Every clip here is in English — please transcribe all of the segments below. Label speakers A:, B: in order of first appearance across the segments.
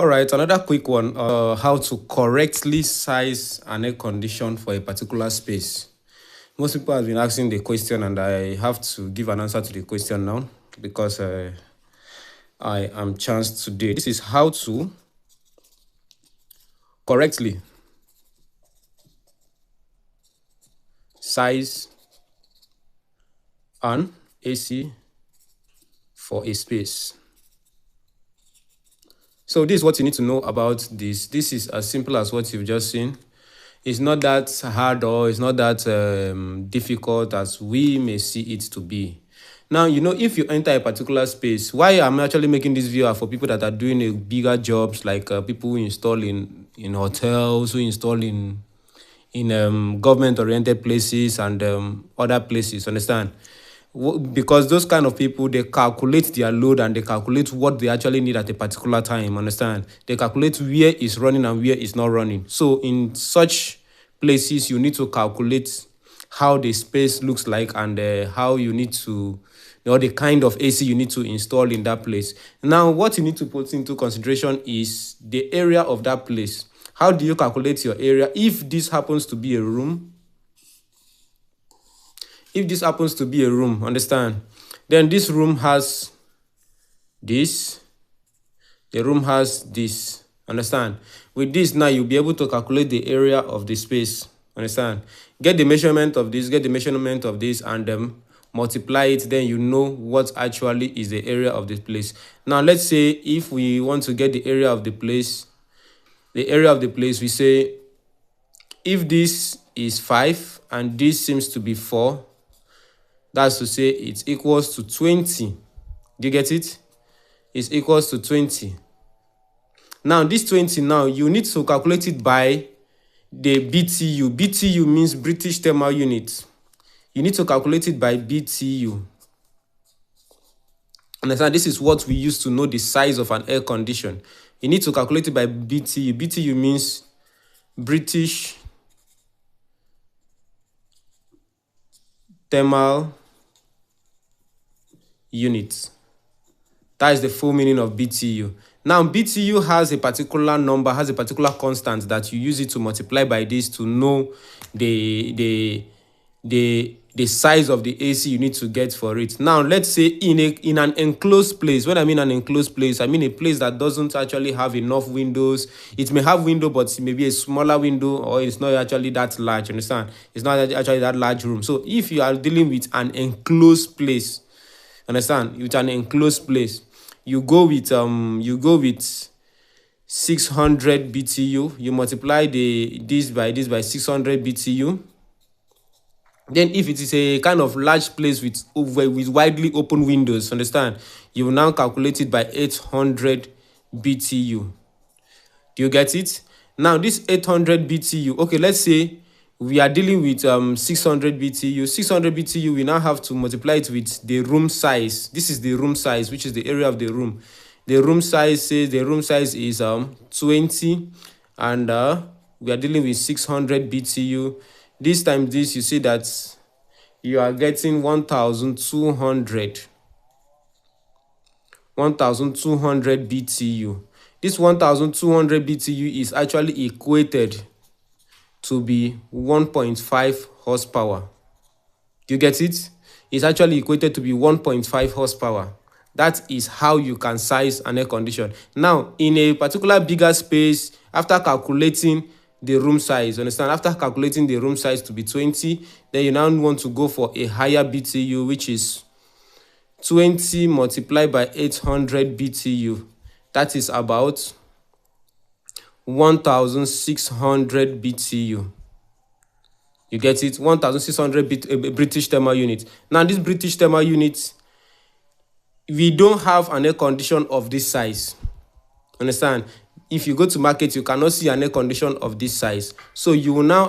A: All right, another quick one. How to correctly size an air condition for a particular space. Most people have been asking the question, and I have to give an answer to the question now because I am chanced today. This is how to correctly size an AC for a space. So this is what you need to know about this. This is as simple as what you've just seen. It's not that hard or it's not that difficult as we may see it to be. Now, if you enter a particular space, why I'm actually making this video are for people that are doing a bigger jobs, like people who install in hotels, who install in government-oriented places and other places, understand? Because those kind of people, they calculate their load and they calculate what they actually need at a particular time, understand? They calculate where it's running and where it's not running. So in such places, you need to calculate how the space looks like and how you need to, the kind of AC you need to install in that place. Now, what you need to put into consideration is the area of that place. How do you calculate your area? If this happens to be a room, understand, then this room has this, the room has this, understand? With this now, you'll be able to calculate the area of the space, understand? Get the measurement of this, and multiply it, then you know what actually is the area of the place. Now, let's say if we want to get the area of the place, we say if this is 5 and this seems to be 4, that's to say it's equals to 20. Do you get it? It's equals to 20. Now, this 20 now, you need to calculate it by the BTU. BTU means British Thermal Unit. You need to calculate it by BTU. Understand? This is what we use to know the size of an air condition. You need to calculate it by BTU. BTU means British Thermal Unit. That is the full meaning of BTU. Now, BTU has a particular number, has a particular constant that you use it to multiply by this to know the size of the AC you need to get for it. Now, let's say in an enclosed place. When I mean an enclosed place, I mean a place that doesn't actually have enough windows. It may have window, but it may be a smaller window, or it's not actually that large. Understand? It's not actually that large room. So if you are dealing with an enclosed place, understand, with an enclosed place, you go with 600 BTU. You multiply this by 600 BTU. Then if it is a kind of large place with widely open windows, understand, you will now calculate it by 800 BTU. Do you get it? Now, this 800 BTU, okay, let's say we are dealing with 600 BTU. 600 BTU, we now have to multiply it with the room size. This is the room size, which is the area of the room. The room size is 20, and we are dealing with 600 BTU. This time this, you see that you are getting 1,200 BTU. This 1,200 BTU is actually equated to be 1.5 horsepower. Do you get it? It's actually equated to be 1.5 horsepower. That is how you can size an air condition. Now, in a particular bigger space, after calculating the room size, understand? After calculating the room size to be 20, then you now want to go for a higher BTU, which is 20 multiplied by 800 BTU. That is about 1,600 BTU. You get it? 1,600 British Thermal Unit. Now, this British Thermal Unit, we don't have an air condition of this size. Understand? If you go to market, you cannot see an air condition of this size. So you will now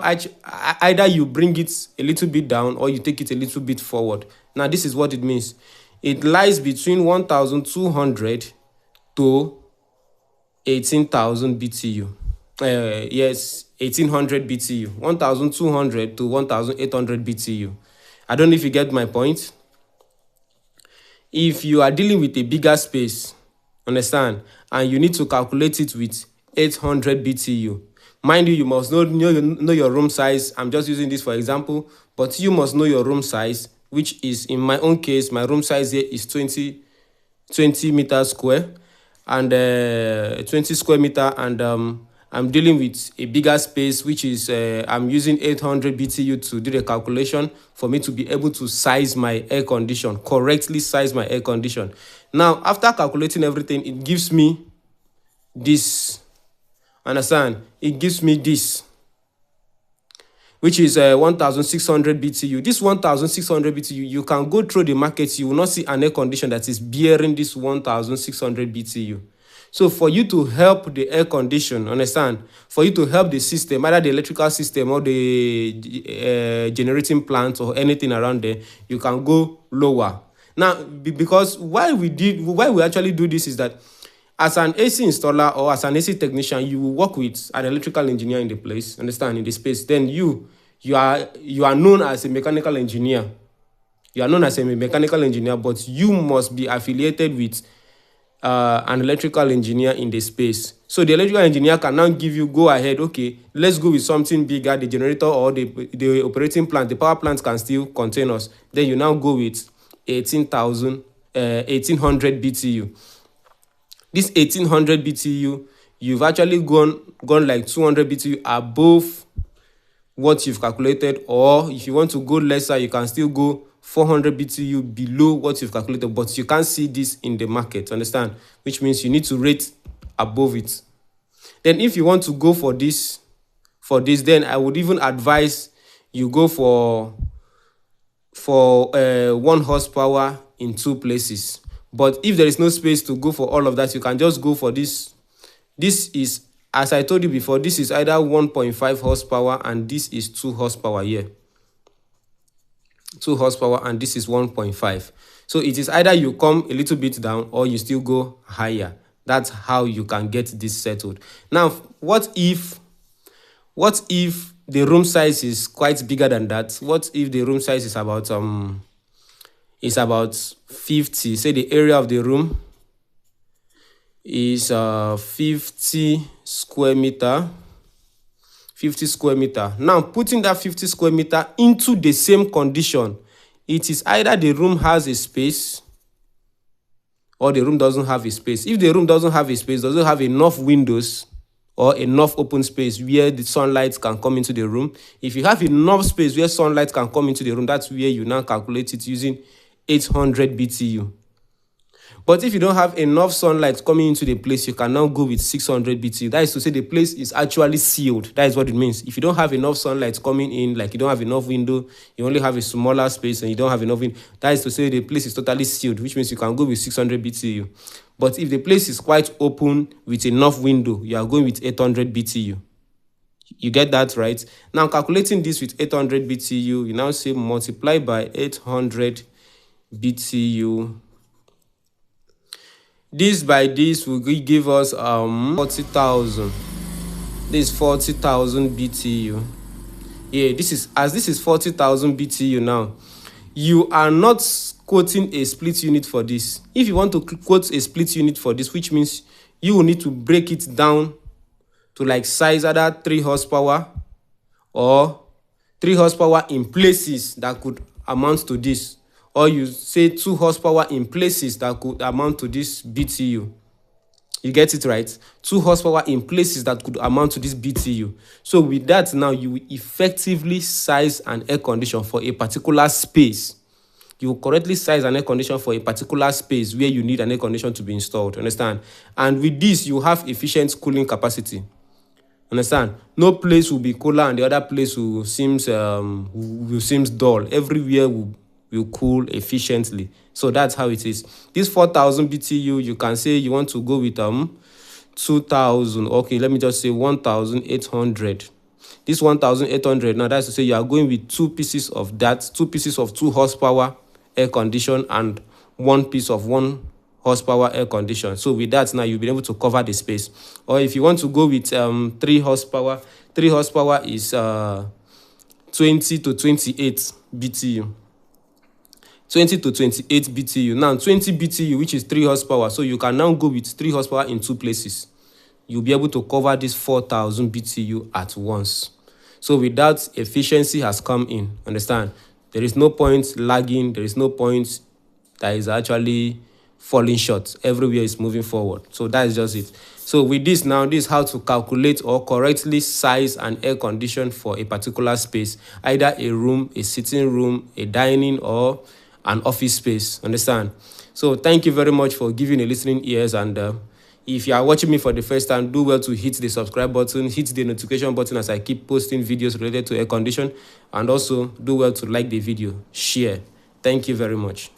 A: either you bring it a little bit down or you take it a little bit forward. Now, this is what it means. It lies between 1,200 to 18,000 BTU. Yes, 1,800 BTU. 1,200 to 1,800 BTU. I don't know if you get my point. If you are dealing with a bigger space, Understand? And you need to calculate it with 800 BTU. Mind you, you must know your room size. I'm just using this for example, but you must know your room size, which is, in my own case, my room size here is 20 meters square, and 20 square meter, and I'm dealing with a bigger space, which is I'm using 800 BTU to do the calculation for me to be able to size my air condition, correctly size my air condition. Now, after calculating everything, it gives me this. Understand? It gives me this, which is 1600 BTU. This 1600 BTU, you can go through the market, you will not see an air condition that is bearing this 1600 BTU. So for you to help the air condition, understand, for you to help the system, either the electrical system or the generating plant or anything around there, you can go lower. Now, because why we actually do this is that as an AC installer or as an AC technician, you will work with an electrical engineer in the place, understand, in the space. Then you are known as a mechanical engineer. You are known as a mechanical engineer, but you must be affiliated with an electrical engineer in the space. So the electrical engineer can now give you, go ahead, okay, let's go with something bigger. The generator or the operating plant, the power plant can still contain us. Then you now go with 1800 BTU. This 1800 BTU, you've actually gone like 200 BTU above what you've calculated, or if you want to go lesser, you can still go 400 BTU below what you've calculated, but you can't see this in the market, understand? Which means you need to rate above it. Then if you want to go for this, then I would even advise you go for 1 horsepower in 2 places. But if there is no space to go for all of that, you can just go for this. This is, as I told you before, this is either 1.5 horsepower and this is 2 horsepower here. 2 horsepower and this is 1.5. So it is either you come a little bit down or you still go higher. That's how you can get this settled. Now, what if the room size is quite bigger than that? What if the room size is about 50? Say the area of the room is 50 square meter. 50 square meter. Now, putting that 50 square meter into the same condition, it is either the room has a space or the room doesn't have a space. If the room doesn't have a space, doesn't have enough windows or enough open space where the sunlight can come into the room. If you have enough space where sunlight can come into the room, that's where you now calculate it using 800 BTU. But if you don't have enough sunlight coming into the place, you can now go with 600 BTU. That is to say the place is actually sealed. That is what it means. If you don't have enough sunlight coming in, like you don't have enough window, you only have a smaller space and you don't have enough window, that is to say the place is totally sealed, which means you can go with 600 BTU. But if the place is quite open with enough window, you are going with 800 BTU. You get that, right? Now, calculating this with 800 BTU, you now say multiply by 800 BTU. This by this will give us 40,000. This is 40,000 BTU. Yeah, this is 40,000 BTU now. You are not quoting a split unit for this. If you want to quote a split unit for this, which means you will need to break it down to like size either 3 horsepower or 3 horsepower in places that could amount to this. Or you say 2 horsepower in places that could amount to this BTU. You get it, right? 2 horsepower in places that could amount to this BTU. So with that now, you will effectively size an air conditioner for a particular space. You will correctly size an air conditioner for a particular space where you need an air conditioner to be installed. Understand? And with this, you have efficient cooling capacity. Understand? No place will be cooler and the other place will seems dull. Everywhere will cool efficiently. So that's how it is. This 4,000 BTU, you can say you want to go with 2,000. Okay, let me just say 1,800. This 1,800, now that's to say you are going with 2 pieces of that, 2 pieces of 2 horsepower air condition and 1 piece of 1 horsepower air condition. So with that, now you'll be able to cover the space. Or if you want to go with 3 horsepower, 3 horsepower is 20 to 28 BTU. 20 to 28 BTU. Now 20 BTU, which is 3 horsepower. So you can now go with 3 horsepower in 2 places. You'll be able to cover this 4,000 BTU at once. So with that, efficiency has come in. Understand? There is no point lagging. There is no point that is actually falling short. Everywhere is moving forward. So that is just it. So with this now, this is how to calculate or correctly size an air condition for a particular space, either a room, a sitting room, a dining, or an office space. Understand? So thank you very much for giving a listening ears, and if you are watching me for the first time, do well to hit the subscribe button, hit the notification button as I keep posting videos related to air condition, and also do well to like the video, share. Thank you very much.